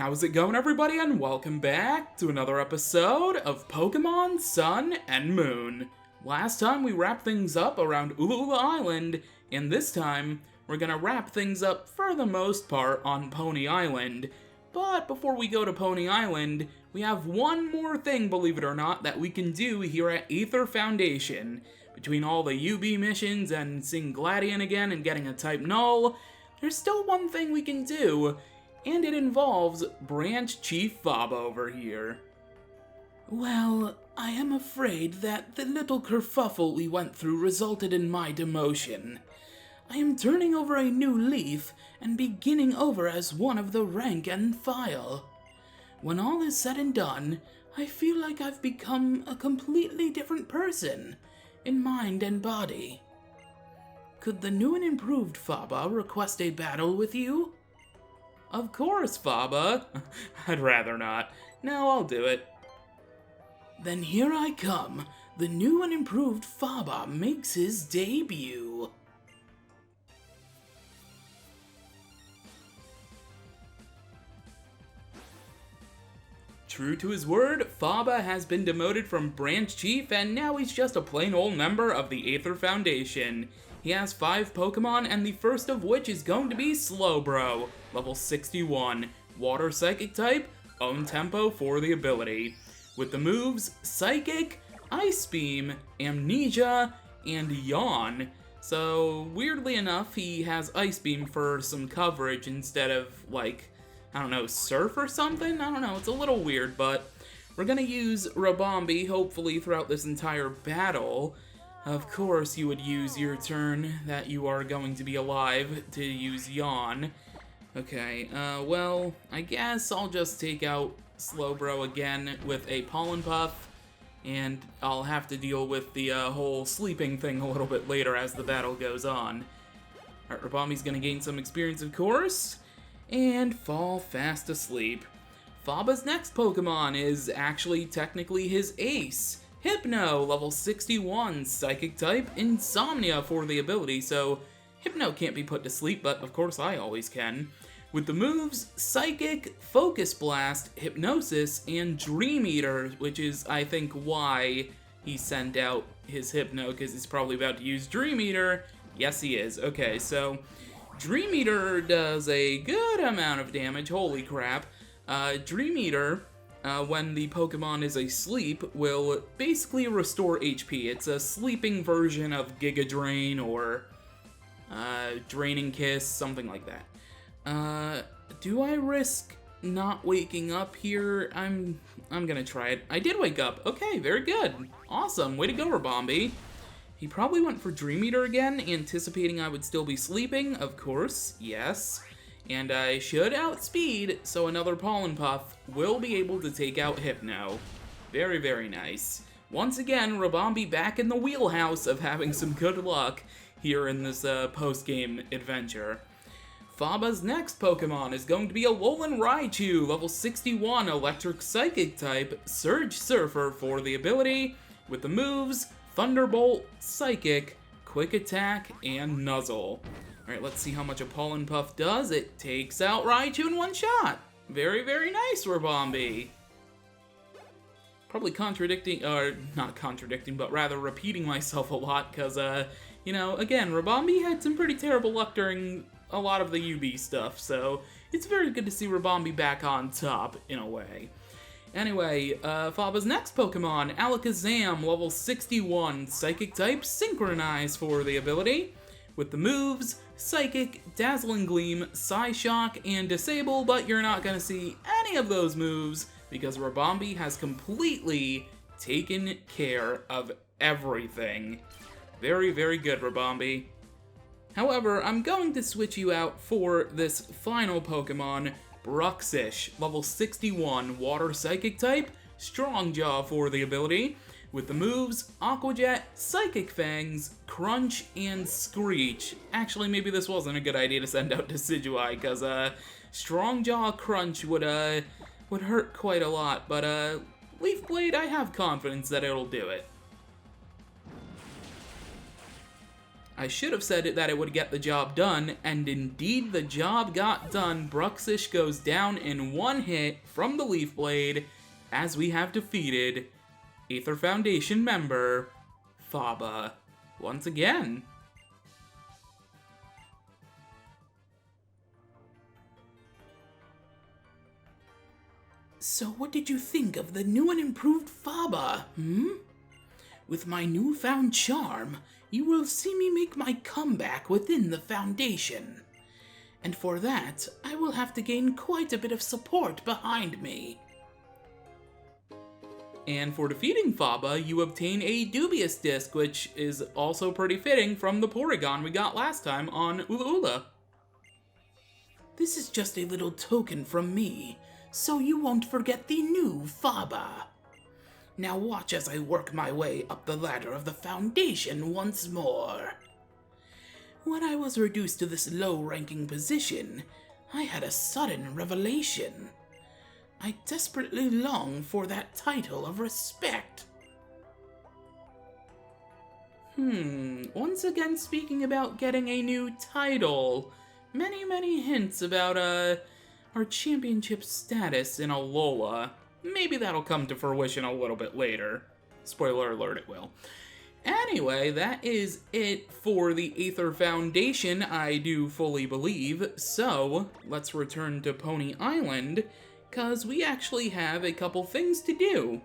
How's it going, everybody, and welcome back to another episode of Pokemon Sun and Moon. Last time we wrapped things up around Ulula Island, and this time we're gonna wrap things up for the most part on Poni Island. But before we go to Poni Island, we have one more thing, believe it or not, that we can do here at Aether Foundation. Between all the UB missions and seeing Gladion again and getting a type null, there's still one thing we can do, and it involves Branch Chief Fob over here. Well, I am afraid that the little kerfuffle we went through resulted in my demotion. I am turning over a new leaf and beginning over as one of the rank and file. When all is said and done, I feel like I've become a completely different person, in mind and body. Could the new and improved Faba request a battle with you? Of course, Faba. I'd rather not. No, I'll do it. Then here I come. The new and improved Faba makes his debut. True to his word, Faba has been demoted from Branch Chief, and now he's just a plain old member of the Aether Foundation. He has 5 Pokemon, and the first of which is going to be Slowbro, level 61, Water Psychic type, own tempo for the ability. With the moves Psychic, Ice Beam, Amnesia, and Yawn. So, weirdly enough, he has Ice Beam for some coverage instead of, like, I don't know, Surf or something? I don't know, it's a little weird, but we're gonna use Rabombi, hopefully, throughout this entire battle. Of course, you would use your turn that you are going to be alive to use Yawn. Okay, well, I guess I'll just take out Slowbro again with a Pollen Puff, and I'll have to deal with the whole sleeping thing a little bit later as the battle goes on. Alright, Rabombi's gonna gain some experience, of course, and fall fast asleep. Faba's next Pokemon is actually technically his ace. Hypno, level 61, Psychic type, Insomnia for the ability, so Hypno can't be put to sleep, but of course I always can. With the moves Psychic, Focus Blast, Hypnosis, and Dream Eater, which is, I think, why he sent out his Hypno, because he's probably about to use Dream Eater. Yes, he is. Okay, so Dream Eater does a good amount of damage, holy crap. Dream Eater, when the Pokemon is asleep, will basically restore HP. It's a sleeping version of Giga Drain or Draining Kiss, something like that. Do I risk not waking up here? I'm gonna try it. I did wake up. Okay, very good. Awesome. Way to go, Rabombi. He probably went for Dream Eater again, anticipating I would still be sleeping, of course, yes. And I should outspeed, so another Pollen Puff will be able to take out Hypno. Very, very nice. Once again, Rabombi back in the wheelhouse of having some good luck here in this post-game adventure. Faba's next Pokemon is going to be Alolan Raichu, level 61, Electric Psychic type, Surge Surfer for the ability, with the moves Thunderbolt, Psychic, Quick Attack, and Nuzzle. Alright, let's see how much a Pollen Puff does. It takes out Raichu in one shot. Very, very nice, Rabombi. Probably contradicting, or not contradicting, but rather repeating myself a lot, because, you know, again, Rabombi had some pretty terrible luck during a lot of the UB stuff, so it's very good to see Rabombi back on top, in a way. Anyway, Faba's next Pokemon, Alakazam, level 61, Psychic type, Synchronize for the ability. With the moves, Psychic, Dazzling Gleam, Psyshock, and Disable, but you're not gonna see any of those moves because Rabombi has completely taken care of everything. Very, very good, Rabombi. However, I'm going to switch you out for this final Pokemon, Bruxish, level 61, Water Psychic type, Strong Jaw for the ability. With the moves, Aqua Jet, Psychic Fangs, Crunch, and Screech. Actually, maybe this wasn't a good idea to send out Decidueye, because, Strong Jaw Crunch would hurt quite a lot, but, Leaf Blade, I have confidence that it'll do it. I should have said that it would get the job done, and indeed the job got done. Bruxish goes down in one hit from the Leaf Blade, as we have defeated Aether Foundation member Faba once again. So what did you think of the new and improved Faba, With my newfound charm, you will see me make my comeback within the Foundation. And for that, I will have to gain quite a bit of support behind me. And for defeating Faba, you obtain a Dubious Disc, which is also pretty fitting from the Porygon we got last time on Ula Ula. This is just a little token from me, so you won't forget the new Faba. Now watch as I work my way up the ladder of the Foundation once more. When I was reduced to this low-ranking position, I had a sudden revelation. I desperately long for that title of respect. Once again speaking about getting a new title. Many hints about, our championship status in Alola. Maybe that'll come to fruition a little bit later. Spoiler alert, it will. Anyway, that is it for the Aether Foundation, I do fully believe. So, let's return to Poni Island, because we actually have a couple things to do.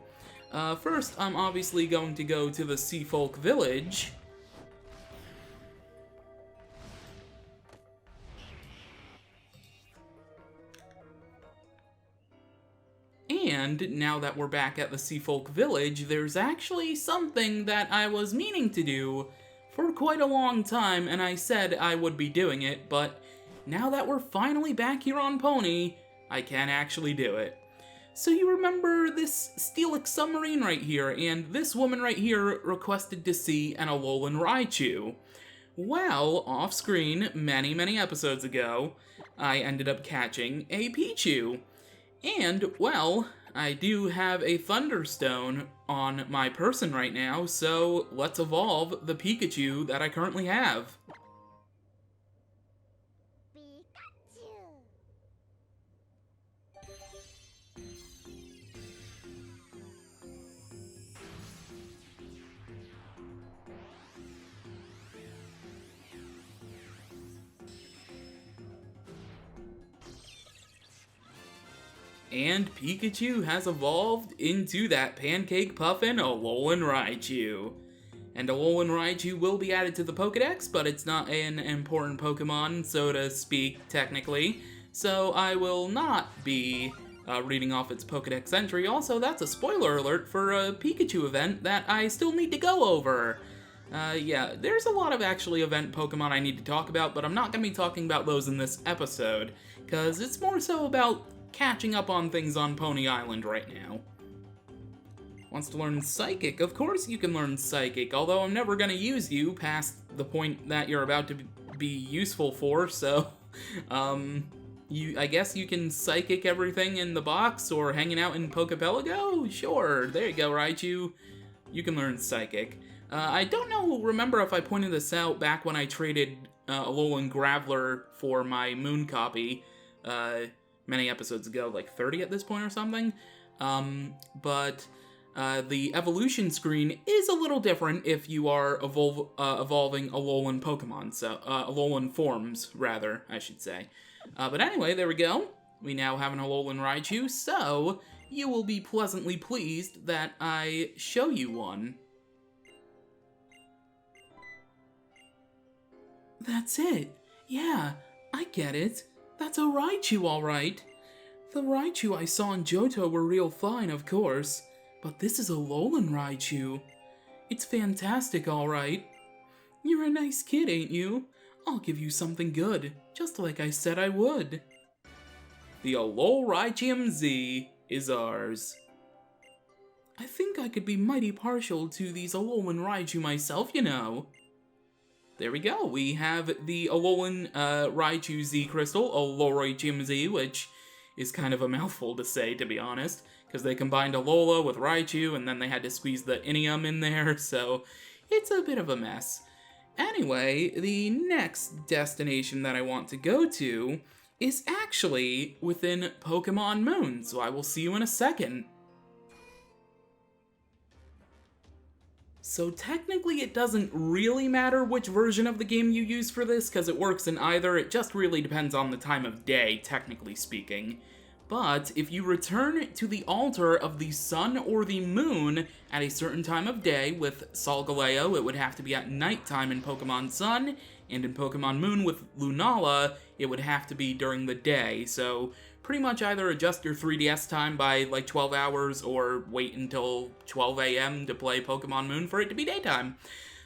First, I'm obviously going to go to the Seafolk Village. And now that we're back at the Seafolk Village, there's actually something that I was meaning to do for quite a long time, and I said I would be doing it, but now that we're finally back here on Poni, I can actually do it. So you remember this Steelix submarine right here, and this woman right here requested to see an Alolan Raichu. Well, off-screen, many episodes ago, I ended up catching a Pichu. And, well, I do have a Thunderstone on my person right now, so let's evolve the Pikachu that I currently have. And Pikachu has evolved into that Pancake Puffin Alolan Raichu. And Alolan Raichu will be added to the Pokedex, but it's not an important Pokemon, so to speak, technically. So I will not be reading off its Pokedex entry. Also, that's a spoiler alert for a Pikachu event that I still need to go over. Yeah, there's a lot of actually event Pokemon I need to talk about, but I'm not going to be talking about those in this episode, because it's more so about catching up on things on Poni Island right now. Wants to learn Psychic? Of course you can learn Psychic, although I'm never going to use you past the point that you're about to be useful for, so, I guess you can Psychic everything in the box or hanging out in Pokepelago? Sure, there you go, Raichu. You can learn Psychic. I don't remember if I pointed this out back when I traded Alolan Graveler for my Moon copy, many episodes ago, like 30 at this point or something, but the evolution screen is a little different if you are evolving Alolan Pokemon, so, Alolan forms, rather, I should say. But anyway, there we go. We now have an Alolan Raichu, so you will be pleasantly pleased that I show you one. That's it. Yeah, I get it. That's a Raichu, alright. The Raichu I saw in Johto were real fine, of course, but this is a Alolan Raichu. It's fantastic, alright. You're a nice kid, ain't you? I'll give you something good, just like I said I would. The Alolan Raichu Z is ours. I think I could be mighty partial to these Alolan Raichu myself, you know. There we go, we have the Alolan Raichu Z Crystal, Alolan Raichu Z, which is kind of a mouthful to say, to be honest, because they combined Alola with Raichu, and then they had to squeeze the Inium in there, so it's a bit of a mess. Anyway, the next destination that I want to go to is actually within Pokemon Moon, so I will see you in a second. So technically it doesn't really matter which version of the game you use for this, because it works in either. It just really depends on the time of day, technically speaking. But if you return to the altar of the sun or the moon at a certain time of day, with Solgaleo, it would have to be at nighttime in Pokemon Sun, and in Pokemon Moon with Lunala, it would have to be during the day. So pretty much either adjust your 3DS time by like 12 hours or wait until 12 a.m. to play Pokemon Moon for it to be daytime.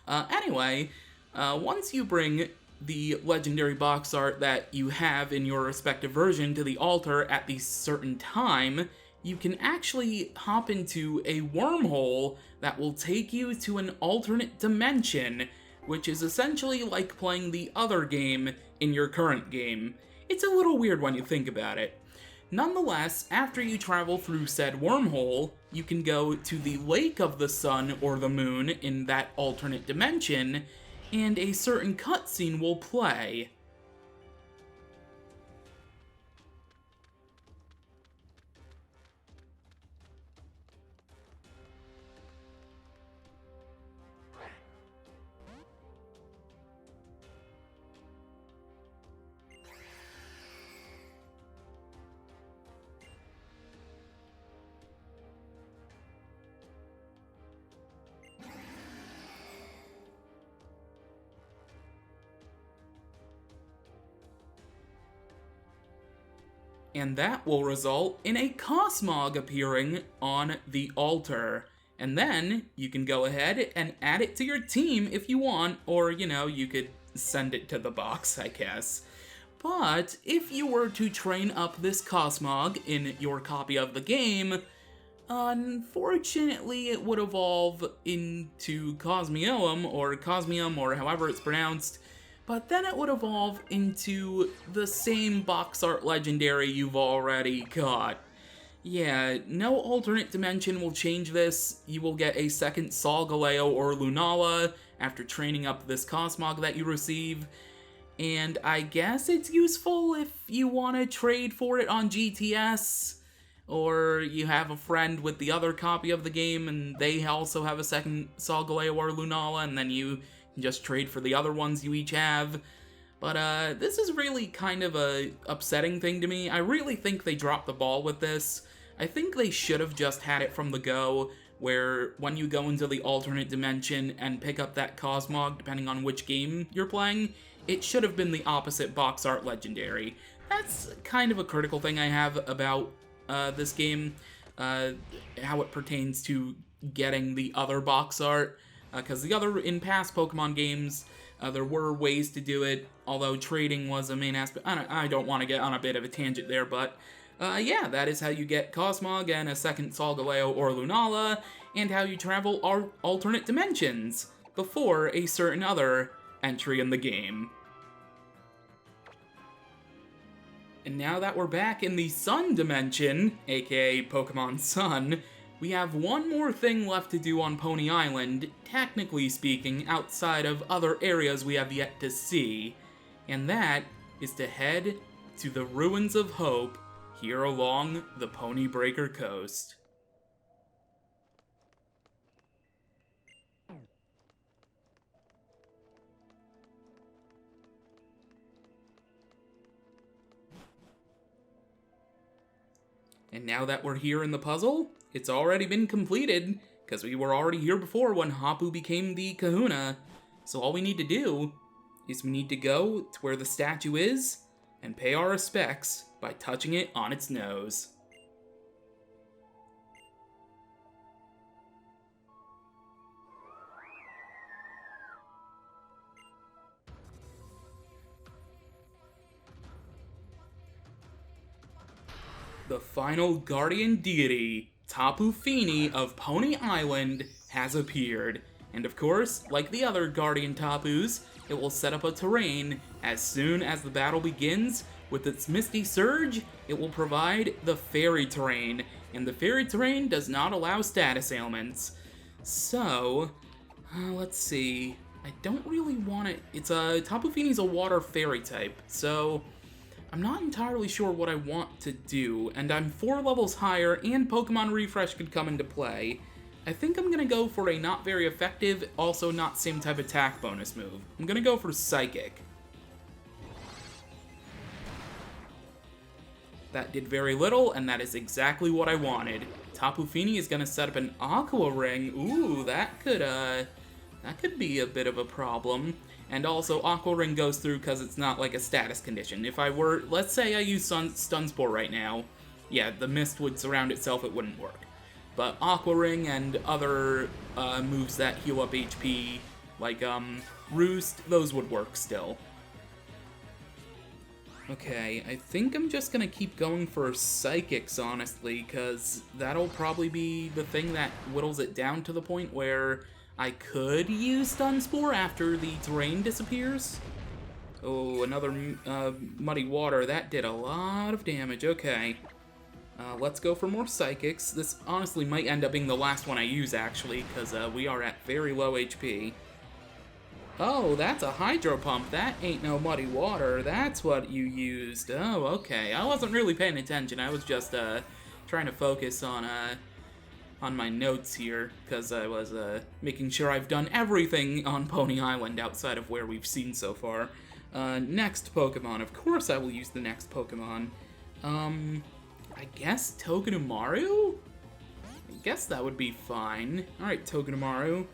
Anyway, once you bring the legendary box art that you have in your respective version to the altar at the certain time, you can actually hop into a wormhole that will take you to an alternate dimension, which is essentially like playing the other game in your current game. It's a little weird when you think about it. Nonetheless, after you travel through said wormhole, you can go to the Lake of the Sun or the Moon in that alternate dimension, and a certain cutscene will play. And that will result in a Cosmog appearing on the altar. And then you can go ahead and add it to your team if you want, or, you could send it to the box, I guess. But if you were to train up this Cosmog in your copy of the game, unfortunately it would evolve into Cosmium, or however it's pronounced, but then it would evolve into the same box art legendary you've already got. Yeah, no alternate dimension will change this. You will get a second Solgaleo or Lunala after training up this Cosmog that you receive, and I guess it's useful if you want to trade for it on GTS, or you have a friend with the other copy of the game and they also have a second Solgaleo or Lunala, and then you just trade for the other ones you each have. But this is really kind of a upsetting thing to me. I really think they dropped the ball with this. I think they should have just had it from the go, where when you go into the alternate dimension and pick up that Cosmog, depending on which game you're playing, it should have been the opposite box art legendary. That's kind of a critical thing I have about this game, how it pertains to getting the other box art. Because in past Pokemon games, there were ways to do it, although trading was a main aspect. I don't want to get on a bit of a tangent there, but yeah, that is how you get Cosmog and a second Solgaleo or Lunala, and how you travel alternate dimensions before a certain other entry in the game. And now that we're back in the Sun dimension, aka Pokemon Sun, we have one more thing left to do on Poni Island, technically speaking, outside of other areas we have yet to see, and that is to head to the Ruins of Hope here along the Pony Breaker coast. And now that we're here in the puzzle, it's already been completed, because we were already here before when Hapu became the Kahuna. So all we need to do is we need to go to where the statue is and pay our respects by touching it on its nose. The final guardian deity, Tapu Fini of Poni Island, has appeared. And of course, like the other guardian Tapus, it will set up a terrain as soon as the battle begins. With its Misty Surge, it will provide the fairy terrain, and the fairy terrain does not allow status ailments. So, let's see. I don't really want it. It's a Tapu Fini's a water fairy type, so I'm not entirely sure what I want to do, and I'm 4 levels higher, and Pokemon Refresh could come into play. I think I'm gonna go for a not very effective, also not same type attack bonus move. I'm gonna go for Psychic. That did very little, and that is exactly what I wanted. Tapu Fini is gonna set up an Aqua Ring. Ooh, that could be a bit of a problem. And also, Aqua Ring goes through because it's not like a status condition. If I were, let's say I use Stun Spore right now, yeah, the mist would surround itself, it wouldn't work. But Aqua Ring and other moves that heal up HP, like Roost, those would work still. Okay, I think I'm just gonna keep going for Psychics, honestly, because that'll probably be the thing that whittles it down to the point where I could use Stun Spore after the terrain disappears. Oh, another Muddy Water. That did a lot of damage. Okay. Let's go for more Psychics. This honestly might end up being the last one I use, actually, because we are at very low HP. Oh, that's a Hydro Pump. That ain't no Muddy Water. That's what you used. Oh, okay. I wasn't really paying attention. I was just trying to focus on my notes here, because I was making sure I've done everything on Poni Island outside of where we've seen so far. Next Pokemon. Of course I will use the next Pokemon. I guess Togedemaru? I guess that would be fine. Alright, Togedemaru.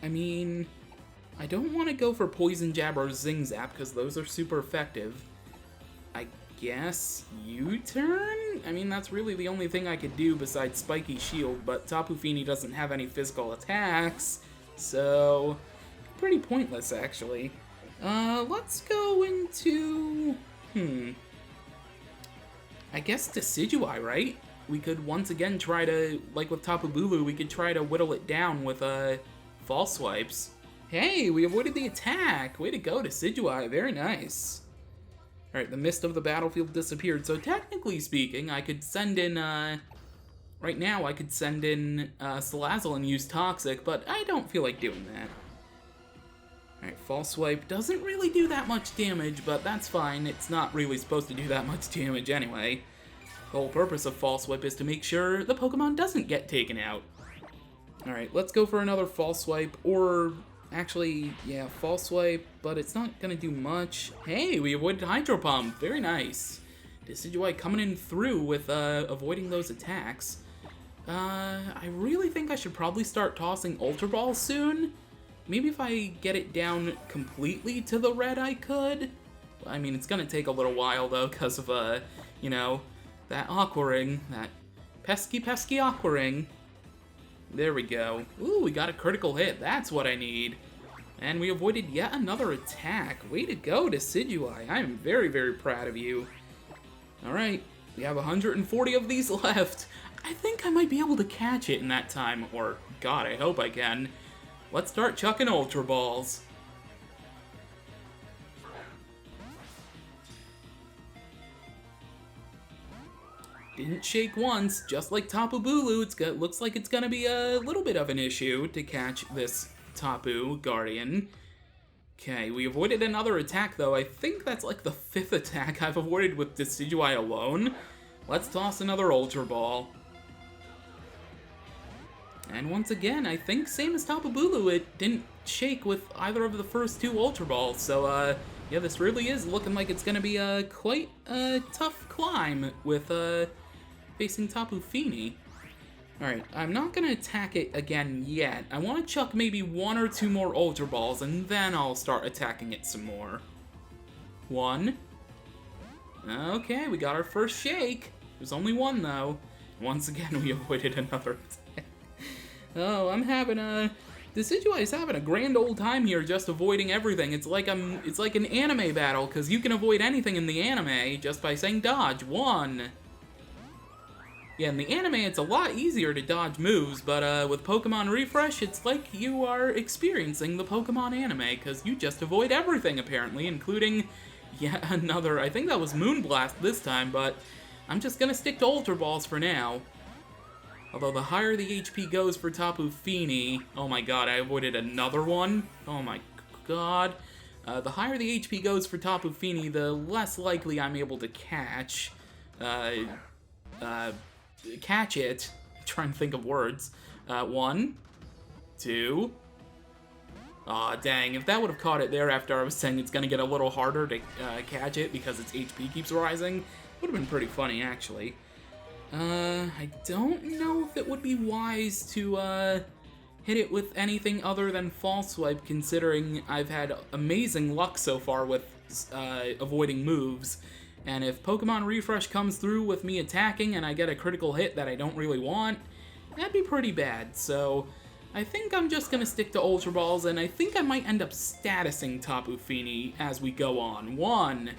I mean, I don't want to go for Poison Jab or Zing Zap, because those are super effective. I guess U-turn? I mean, that's really the only thing I could do besides Spiky Shield, but Tapu Fini doesn't have any physical attacks, so pretty pointless, actually. Let's go into... I guess Decidueye, right? We could once again try to, like with Tapu Bulu, we could try to whittle it down with, False Swipes. Hey, we avoided the attack! Way to go, Decidueye, very nice. Alright, the mist of the battlefield disappeared, so technically speaking, I could send in, right now I could send in, Salazzle and use Toxic, but I don't feel like doing that. Alright, False Swipe doesn't really do that much damage, but that's fine, it's not really supposed to do that much damage anyway. The whole purpose of False Swipe is to make sure the Pokemon doesn't get taken out. Alright, let's go for another False Swipe, or actually, yeah, False Swipe, but it's not gonna do much. Hey, we avoided Hydro Pump, very nice. Decidueye coming in through with avoiding those attacks. I really think I should probably start tossing Ultra Balls soon. Maybe if I get it down completely to the red, I could. I mean, it's gonna take a little while, though, because of, you know, that Aqua Ring, that pesky Aqua Ring. There we go. Ooh, we got a critical hit. That's what I need. And we avoided yet another attack. Way to go, Decidueye. I am very, very proud of you. Alright, we have 140 of these left. I think I might be able to catch it in that time. Or, God, I hope I can. Let's start chucking Ultra Balls. Didn't shake once, just like Tapu Bulu. Looks like it's gonna be a little bit of an issue to catch this Tapu Guardian. Okay, we avoided another attack though. I think that's like the 5th attack I've avoided with Decidueye alone. Let's toss another Ultra Ball. And once again, I think same as Tapu Bulu, it didn't shake with either of the first 2 Ultra Balls. So, yeah, this really is looking like it's gonna be quite a tough climb with facing Tapu Fini. Alright, I'm not gonna attack it again yet. I want to chuck maybe 1 or 2 more Ultra Balls, and then I'll start attacking it some more. 1. Okay, we got our first shake. There's only 1, though. Once again, we avoided another attack. Oh, I'm having Decidueye's having a grand old time here just avoiding everything. It's like an anime battle, because you can avoid anything in the anime just by saying dodge. 1. Yeah, in the anime, it's a lot easier to dodge moves, but with Pokemon Refresh, it's like you are experiencing the Pokemon anime, because you just avoid everything, apparently, including yet another, I think that was Moonblast this time, but I'm just gonna stick to Ultra Balls for now. Although the higher the HP goes for Tapu Fini... Oh my god, I avoided another one? Oh my god. The higher the HP goes for Tapu Fini, the less likely I'm able to catch it. I'm trying to think of words. 1, 2... Aw, dang, if that would have caught it there after I was saying it's gonna get a little harder to catch it because its HP keeps rising, would have been pretty funny, actually. I don't know if it would be wise to, hit it with anything other than False Swipe, considering I've had amazing luck so far with, avoiding moves. And if Pokemon Refresh comes through with me attacking and I get a critical hit that I don't really want, that'd be pretty bad, so... I think I'm just gonna stick to Ultra Balls, and I think I might end up statusing Tapu Fini as we go on. 1.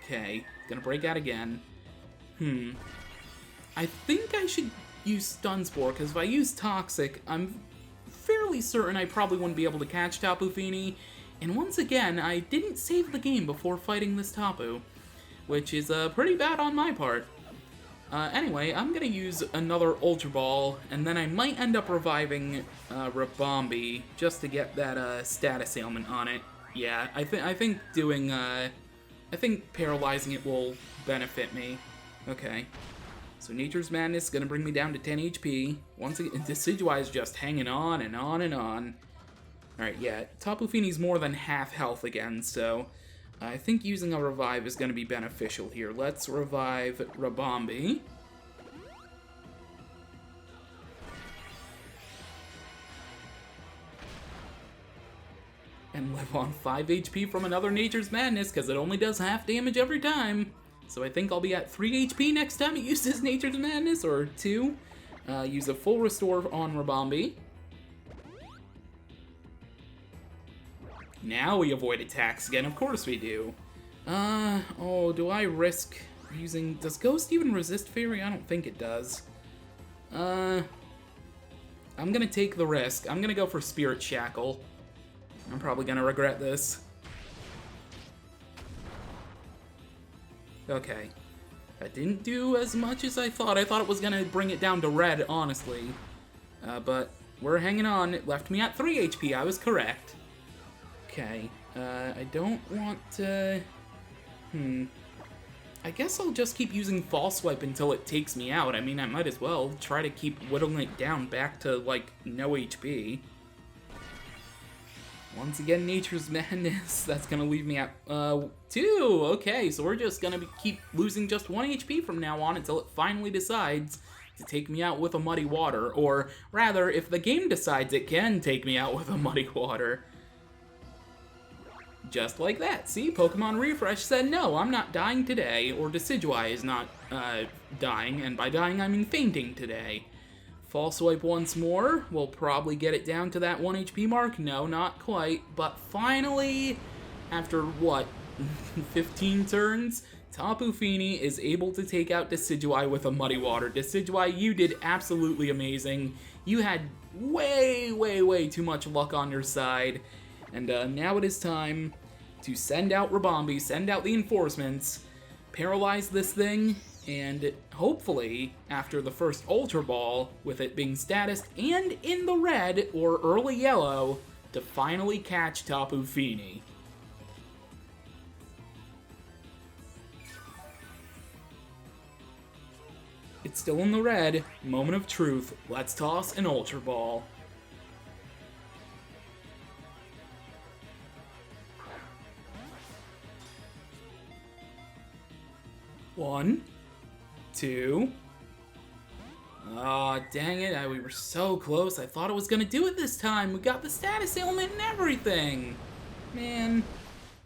Okay, gonna break out again. I think I should use Stun Spore, because if I use Toxic, I'm fairly certain I probably wouldn't be able to catch Tapu Fini. And once again, I didn't save the game before fighting this Tapu, which is pretty bad on my part. Anyway, I'm gonna use another Ultra Ball, and then I might end up reviving Ribombee just to get that status ailment on it. Yeah, I think doing I think paralyzing it will benefit me. Okay, so Nature's Madness is gonna bring me down to 10 HP. Once again, Decidueye is just hanging on and on and on. All right, yeah, Tapu Fini's more than half health again, so. I think using a revive is going to be beneficial here. Let's revive Ribombee. And live on 5 HP from another Nature's Madness, because it only does half damage every time. So I think I'll be at 3 HP next time it uses Nature's Madness, or 2. Use a full restore on Ribombee. Now we avoid attacks again, of course we do. Oh, do I risk using... Does Ghost even resist Fairy? I don't think it does. I'm gonna take the risk. I'm gonna go for Spirit Shackle. I'm probably gonna regret this. Okay. That didn't do as much as I thought. I thought it was gonna bring it down to red, honestly. But we're hanging on. It left me at 3 HP. I was correct. Okay, I don't want to... I guess I'll just keep using False Swipe until it takes me out. I mean, I might as well try to keep whittling it down back to, like, no HP. Once again, Nature's Madness. That's gonna leave me at, 2! Okay, so we're just gonna keep losing just 1 HP from now on until it finally decides to take me out with a Muddy Water. Or, rather, if the game decides it can take me out with a Muddy Water. Just like that. See, Pokemon Refresh said, no, I'm not dying today, or Decidueye is not, dying, and by dying I mean fainting today. False Swipe once more, we'll probably get it down to that 1 HP mark. No, not quite, but finally, after, what, 15 turns, Tapu Fini is able to take out Decidueye with a Muddy Water. Decidueye, you did absolutely amazing. You had way, way, way too much luck on your side. And now it is time to send out Ribombee, send out the enforcements, paralyze this thing, and hopefully, after the first Ultra Ball, with it being statused and in the red or early yellow, to finally catch Tapu Fini. It's still in the red. Moment of truth. Let's toss an Ultra Ball. One, 2. Aw, dang it, we were so close. I thought it was gonna do it this time. We got the status ailment and everything. Man,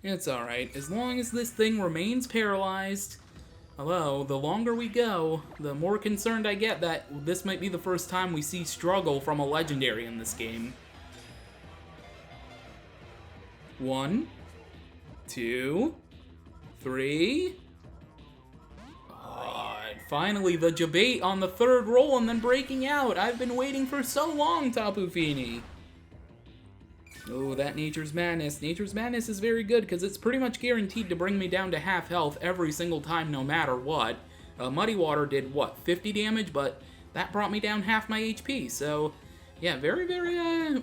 it's alright. As long as this thing remains paralyzed. Although, the longer we go, the more concerned I get that this might be the first time we see struggle from a legendary in this game. 1, 2, 3... Finally, the debate on the 3rd roll and then breaking out. I've been waiting for so long, Tapu Fini. Oh, that Nature's Madness. Nature's Madness is very good because it's pretty much guaranteed to bring me down to half health every single time no matter what. Muddy Water did, what, 50 damage? But that brought me down half my HP, so yeah, very,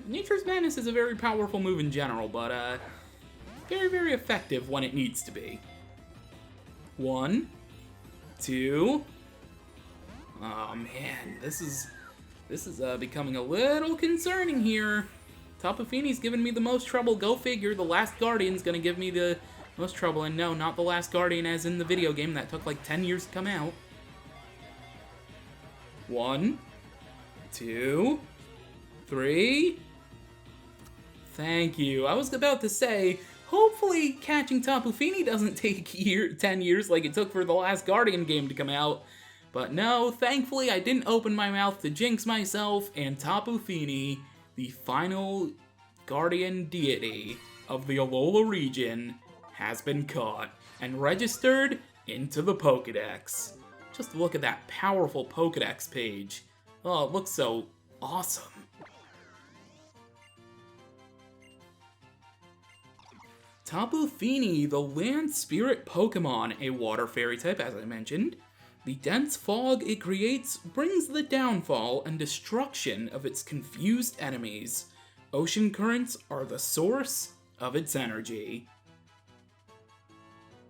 Nature's Madness is a very powerful move in general, but very effective when it needs to be. 1, 2, oh man, this is becoming a little concerning here. Tapu Fini's giving me the most trouble, go figure. The last Guardian's gonna give me the most trouble, and no, not the last Guardian as in the video game that took like 10 years to come out. 1, 2, 3. Thank you. I was about to say, hopefully catching Tapu Fini doesn't take 10 years like it took for the last Guardian game to come out. But no, thankfully I didn't open my mouth to jinx myself, and Tapu Fini, the final Guardian deity of the Alola region, has been caught and registered into the Pokédex. Just look at that powerful Pokédex page. Oh, it looks so awesome. Tapu Fini, the land spirit Pokemon, a water fairy type as I mentioned. The dense fog it creates brings the downfall and destruction of its confused enemies. Ocean currents are the source of its energy.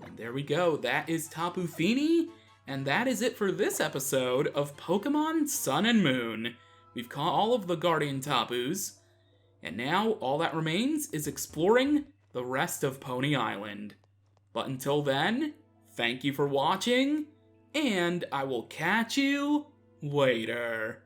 And there we go, that is Tapu Fini, and that is it for this episode of Pokemon Sun and Moon. We've caught all of the Guardian Tapus, and now all that remains is exploring the rest of Poni Island. But until then, thank you for watching, and I will catch you later.